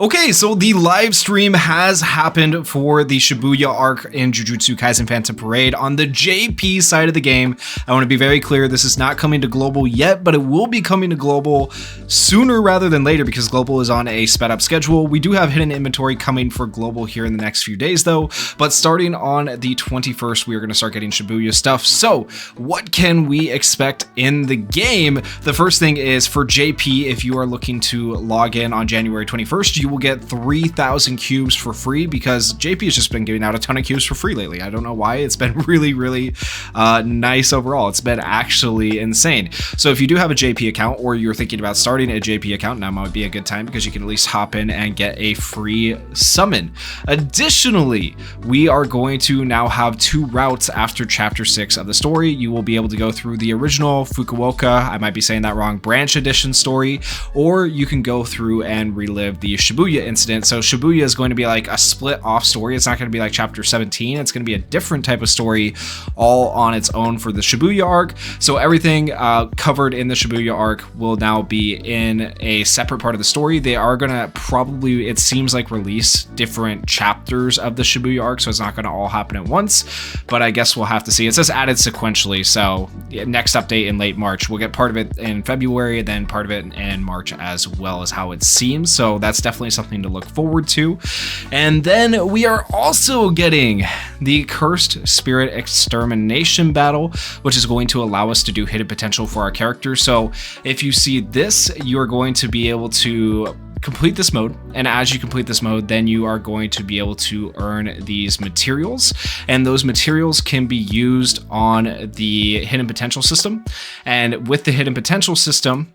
Okay, so the live stream has happened for the Shibuya arc in Jujutsu Kaisen Phantom Parade on the JP side of the game. I want to be very clear, this is not coming to global yet, but it will be coming to global sooner rather than later because global is on a sped up schedule. We do have hidden inventory coming for global here in the next few days though, but starting on the 21st, we are going to start getting Shibuya stuff. So what can we expect in the game? The first thing is for JP, if you are looking to log in on January 21st, you will get 3,000 cubes for free because JP has just been giving out a ton of cubes for free lately. I don't know why. It's been really nice overall. It's been actually insane. So if you do have a JP account or you're thinking about starting a JP account, now might be a good time because you can at least hop in and get a free summon. Additionally, we are going to now have 2 routes after chapter 6 of the story. You will be able to go through the original Fukuoka, I might be saying that wrong, branch edition story, or you can go through and relive the Shibuya incident. So Shibuya is going to be like a split off story. It's not going to be like chapter 17. It's going to be a different type of story all on its own for the Shibuya arc. So everything covered in the Shibuya arc will now be in a separate part of the story. They are going to probably, it seems like, release different chapters of the Shibuya arc. So it's not going to all happen at once, but I guess we'll have to see. It says added sequentially. So next update in late March, we'll get part of it in February, then part of it in March as well, as how it seems. So that's definitely something to look forward to. And then we are also getting the Cursed Spirit Extermination battle, which is going to allow us to do hidden potential for our characters. So if you see this, you're going to be able to complete this mode, and as you complete this mode, then you are going to be able to earn these materials, and those materials can be used on the hidden potential system. And with the hidden potential system,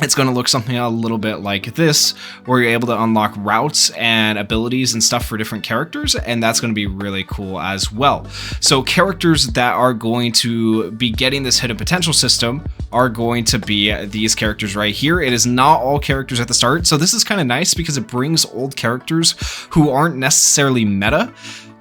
it's going to look something a little bit like this, where you're able to unlock routes and abilities and stuff for different characters, and that's going to be really cool as well. So characters that are going to be getting this hidden potential system are going to be these characters right here. It is not all characters at the start, so this is kind of nice because it brings old characters who aren't necessarily meta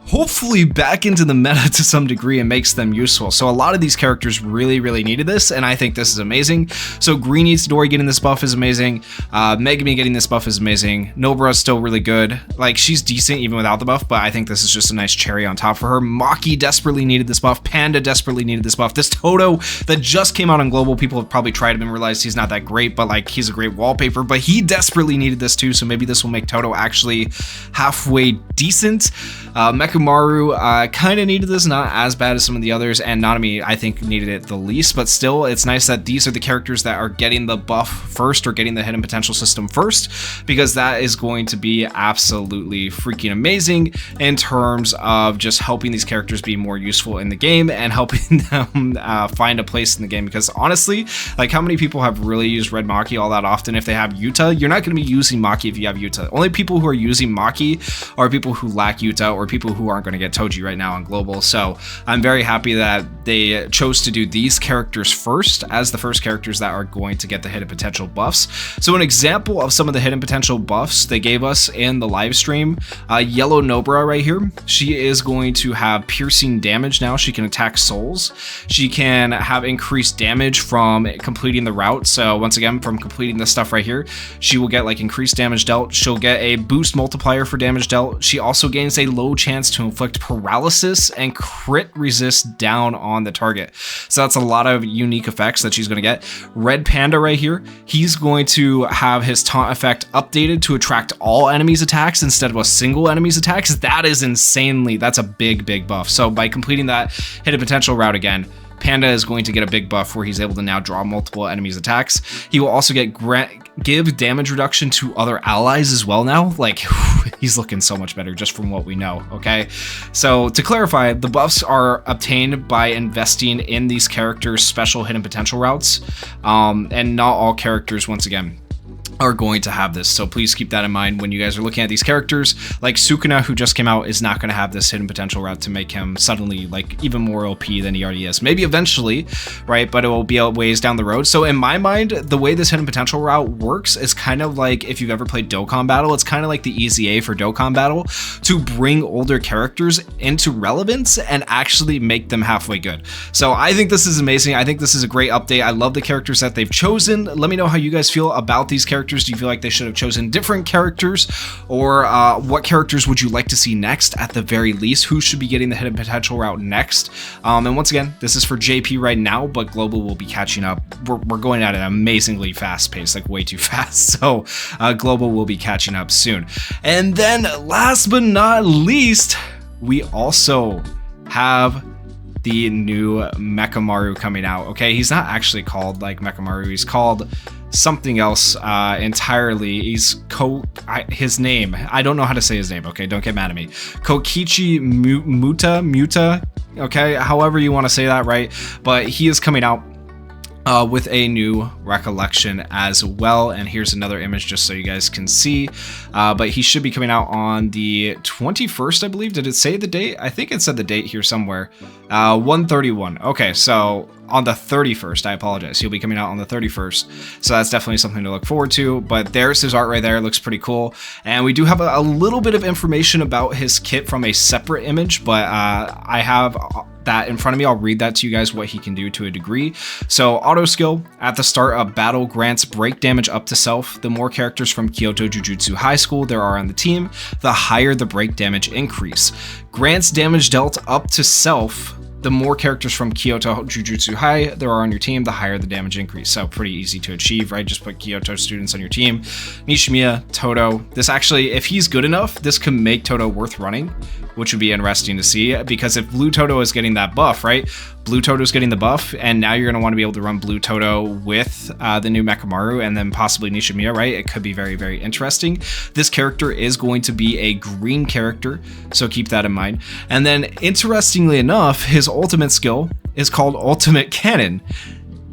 hopefully back into the meta to some degree and makes them useful. So a lot of these characters really needed this, and I think this is amazing. So Greeny Itadori getting this buff is amazing. Megumi getting this buff is amazing. Nobara's still really good. Like, she's decent even without the buff, but I think this is just a nice cherry on top for her. Maki desperately needed this buff. Panda desperately needed this buff. This Toto that just came out on global, people have probably tried him and realized he's not that great, but like, he's a great wallpaper, but he desperately needed this too, so maybe this will make Toto actually halfway decent. Mechamaru kind of needed this, not as bad as some of the others, and Nanami I think needed it the least, but still it's nice that these are the characters that are getting the buff first or getting the hidden potential system first, because that is going to be absolutely freaking amazing in terms of just helping these characters be more useful in the game and helping them find a place in the game. Because honestly, like, how many people have really used Red Maki all that often? If they have Yuta, you're not going to be using Maki if you have Yuta. Only people who are using Maki are people who lack Yuta or people who aren't going to get Toji right now on global. So I'm very happy that they chose to do these characters first as the first characters that are going to get the hidden potential buffs. So an example of some of the hidden potential buffs they gave us in the live stream, Yellow Nobara right here, she is going to have piercing damage now. She can attack souls. She can have increased damage from completing the route. So once again, from completing this stuff right here, she will get like increased damage dealt. She'll get a boost multiplier for damage dealt. She also gains a low chance to inflict paralysis and crit resist down on the target. So that's a lot of unique effects that she's going to get. Red Panda right here, he's going to have his taunt effect updated to attract all enemies' attacks instead of a single enemy's attacks. That is insanely, that's a big buff. So by completing that hidden potential route again, Panda is going to get a big buff where he's able to now draw multiple enemies' attacks. He will also get give damage reduction to other allies as well now. Like, he's looking so much better just from what we know, okay? So to clarify, the buffs are obtained by investing in these characters' special hidden potential routes, and not all characters, once again, are going to have this. So please keep that in mind when you guys are looking at these characters. Like Sukuna, who just came out, is not going to have this hidden potential route to make him suddenly like even more OP than he already is. Maybe eventually, right? But it will be a ways down the road. So in my mind, the way this hidden potential route works is kind of like, if you've ever played Dokkan Battle, it's kind of like the Easy A for Dokkan Battle to bring older characters into relevance and actually make them halfway good. So I think this is amazing. I think this is a great update. I love the characters that they've chosen. Let me know how you guys feel about these characters characters do you feel like they should have chosen different characters, or what characters would you like to see next at the very least? Who should be getting the hidden potential route next? And once again, this is for JP right now, but Global will be catching up. We're going at an amazingly fast pace, like way too fast. So Global will be catching up soon. And then last but not least, we also have the new Mechamaru coming out. Okay, he's not actually called like Mechamaru, he's called something else entirely. He's his name, I don't know how to say his name, okay, don't get mad at me. Kokichi Muta, okay, however you want to say that, right? But he is coming out with a new recollection as well, and here's another image just so you guys can see, but he should be coming out on the 21st, I believe. Did it say the date? I think it said the date here somewhere. 131. Okay, so on the 31st, I apologize, he'll be coming out on the 31st, so that's definitely something to look forward to. But there's his art right there, it looks pretty cool, and we do have a little bit of information about his kit from a separate image, but I have that in front of me. I'll read that to you guys, what he can do to a degree. So auto skill, at the start of battle, grants break damage up to self. The more characters from Kyoto Jujutsu High School there are on the team, the higher the break damage increase. Grants damage dealt up to self. The more characters from Kyoto Jujutsu High there are on your team, the higher the damage increase. So pretty easy to achieve, right? Just put Kyoto students on your team. Nishimiya, Todo. This actually, if he's good enough, this could make Todo worth running, which would be interesting to see, because if Blue Todo is getting that buff, right? Blue Toto's getting the buff, and now you're going to want to be able to run Blue Toto with the new Mechamaru and then possibly Nishimiya, right? It could be very, very interesting. This character is going to be a green character, so keep that in mind. And then, interestingly enough, his ultimate skill is called Ultimate Cannon.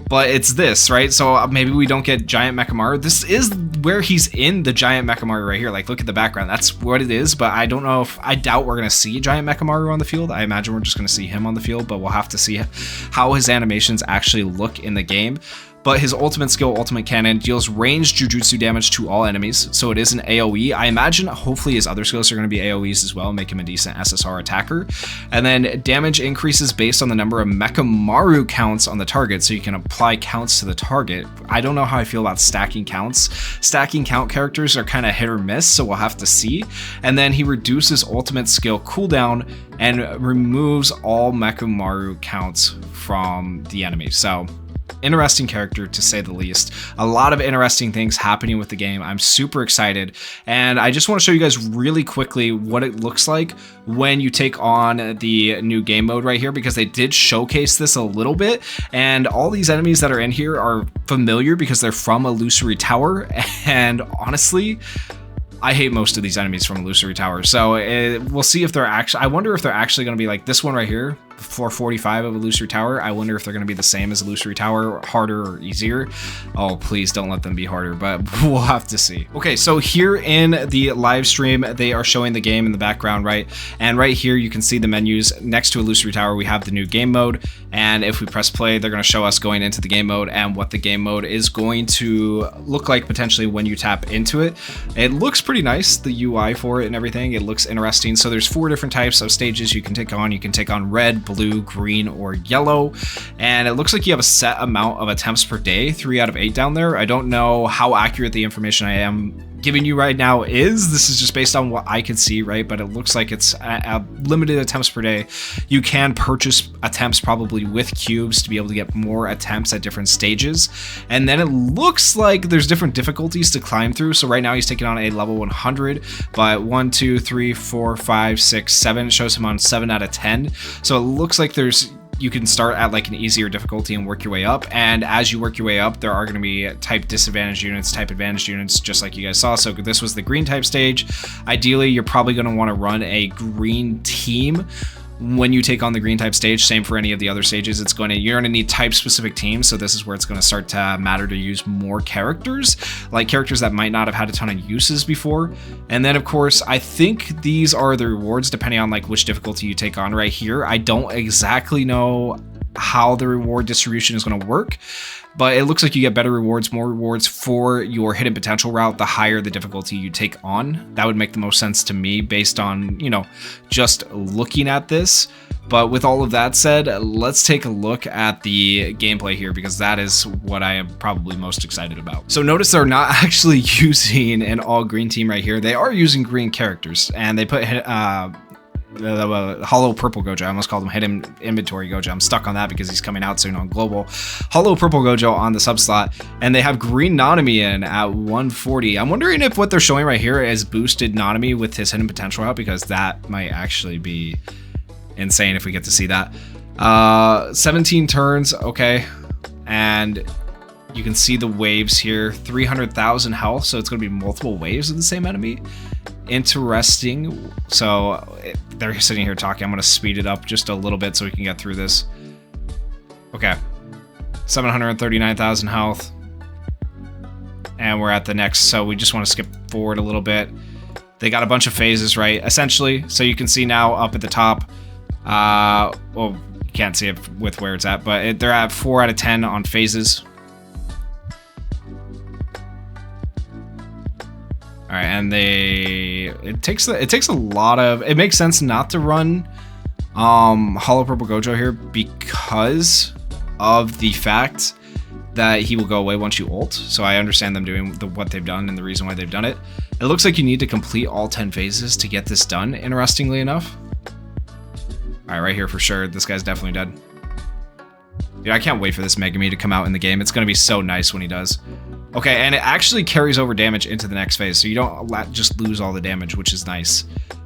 But it's this, right? So maybe we don't get Giant Mechamaru. This is where he's in the Giant Mechamaru right here. Like, look at the background. That's what it is, but I don't know if, I doubt we're gonna see Giant Mechamaru on the field. I imagine we're just gonna see him on the field, but we'll have to see how his animations actually look in the game. But his ultimate skill, Ultimate Cannon, deals ranged jujutsu damage to all enemies, so it is an AoE. I imagine hopefully his other skills are going to be AoEs as well, make him a decent SSR attacker. And then damage increases based on the number of Mechamaru counts on the target, so you can apply counts to the target. I don't know how I feel about stacking counts. Stacking count characters are kind of hit or miss, so we'll have to see. And then he reduces ultimate skill cooldown and removes all Mechamaru counts from the enemy. So interesting character, to say the least. A lot of interesting things happening with the game. I'm super excited, and I just want to show you guys really quickly what it looks like when you take on the new game mode right here, because they did showcase this a little bit, and all these enemies that are in here are familiar because they're from Illusory Tower, and honestly, I hate most of these enemies from Illusory Tower, so we'll see if they're actually, I wonder if they're actually going to be like this one right here, 445 of Illusory Tower. I wonder if they're going to be the same as Illusory Tower, harder or easier. Oh, please don't let them be harder, but we'll have to see. Okay, so here in the live stream, they are showing the game in the background, right? And right here, you can see the menus next to Illusory Tower. We have the new game mode, and if we press play, they're going to show us going into the game mode and what the game mode is going to look like potentially when you tap into it. It looks pretty nice, the UI for it and everything. It looks interesting. So there's 4 different types of stages you can take on. You can take on red, blue, green, or yellow, and it looks like you have a set amount of attempts per day, 3 out of 8 down there. I don't know how accurate the information I am giving you right now is. This is just based on what I can see, right? But it looks like it's a limited attempts per day. You can purchase attempts probably with cubes to be able to get more attempts at different stages, and then it looks like there's different difficulties to climb through. So right now he's taking on a level 100, but 1, 2, 3, 4, 5, 6, 7, it shows him on 7 out of 10. So it looks like you can start at like an easier difficulty and work your way up, and as you work your way up, there are going to be type disadvantaged units, type advantaged units, just like you guys saw. So this was the green type stage. Ideally, you're probably going to want to run a green team when you take on the green type stage. Same for any of the other stages. You're going to need type specific teams, so this is where it's going to start to matter to use more characters, like characters that might not have had a ton of uses before. And then of course, I think these are the rewards depending on like which difficulty you take on right here. I don't exactly know how the reward distribution is going to work, but it looks like you get better rewards, more rewards for your hidden potential route the higher the difficulty you take on. That would make the most sense to me based on, you know, just looking at this. But with all of that said, let's take a look at the gameplay here, because that is what I am probably most excited about. So notice they're not actually using an all green team right here. They are using green characters, and they put Hollow Purple Gojo. I almost called him Hidden Inventory Gojo. I'm stuck on that because he's coming out soon on Global. Hollow Purple Gojo on the sub slot, and they have green Nanami in at 140. I'm wondering if what they're showing right here is boosted Nanami with his hidden potential out, because that might actually be insane if we get to see that. 17 turns, okay, and you can see the waves here. 300,000 health, so it's going to be multiple waves of the same enemy. Interesting. So they're sitting here talking. I'm going to speed it up just a little bit so we can get through this. Okay, 739,000 health, and we're at the next. So we just want to skip forward a little bit. They got a bunch of phases, right, essentially. So you can see now up at the top, well, you can't see it with where it's at, but they're at 4 out of 10 on phases. All right, and it takes a lot of, it makes sense not to run Hollow Purple Gojo here because of the fact that he will go away once you ult. So I understand them doing what they've done and the reason why they've done it. It looks like you need to complete all 10 phases to get this done, interestingly enough. All right, right here for sure. This guy's definitely dead. Dude, I can't wait for this Mechamaru to come out in the game. It's going to be so nice when he does. Okay, and it actually carries over damage into the next phase, so you don't just lose all the damage, which is nice.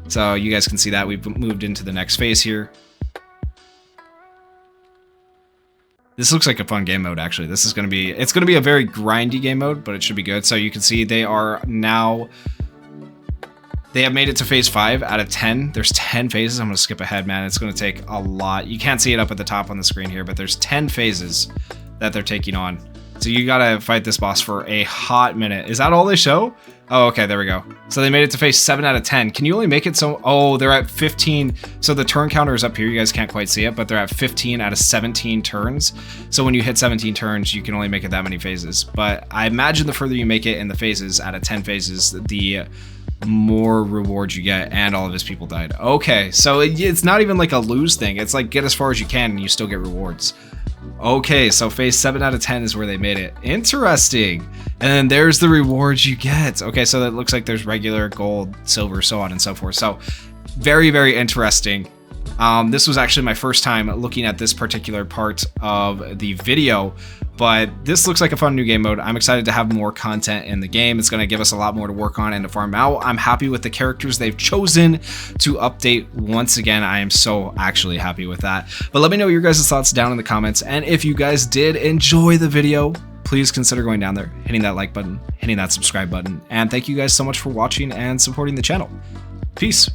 So you guys can see that we've moved into the next phase here. This looks like a fun game mode, actually. This is going to be, it's going to be a very grindy game mode, but it should be good. So you can see they are now, they have made it to phase 5 out of 10. There's 10 phases. I'm going to skip ahead, man. It's going to take a lot. You can't see it up at the top on the screen here, but there's 10 phases that they're taking on. So you gotta fight this boss for a hot minute. Is that all they show? Oh, okay, there we go. So they made it to phase 7 out of 10. Can you only make it so... Oh, they're at 15. So the turn counter is up here. You guys can't quite see it, but they're at 15 out of 17 turns. So when you hit 17 turns, you can only make it that many phases. But I imagine the further you make it in the phases, out of 10 phases, the more rewards you get, and all of his people died. Okay, so it's not even like a lose thing. It's like get as far as you can and you still get rewards. Okay, so phase 7 out of 10 is where they made it. Interesting. And then there's the rewards you get. Okay, so that looks like there's regular, gold, silver, so on and so forth. So very, very interesting. This was actually my first time looking at this particular part of the video, but this looks like a fun new game mode. I'm excited to have more content in the game. It's going to give us a lot more to work on and to farm out. I'm happy with the characters they've chosen to update. Once again, I am so actually happy with that. But let me know your guys' thoughts down in the comments. And if you guys did enjoy the video, please consider going down there, hitting that like button, hitting that subscribe button. And thank you guys so much for watching and supporting the channel. Peace.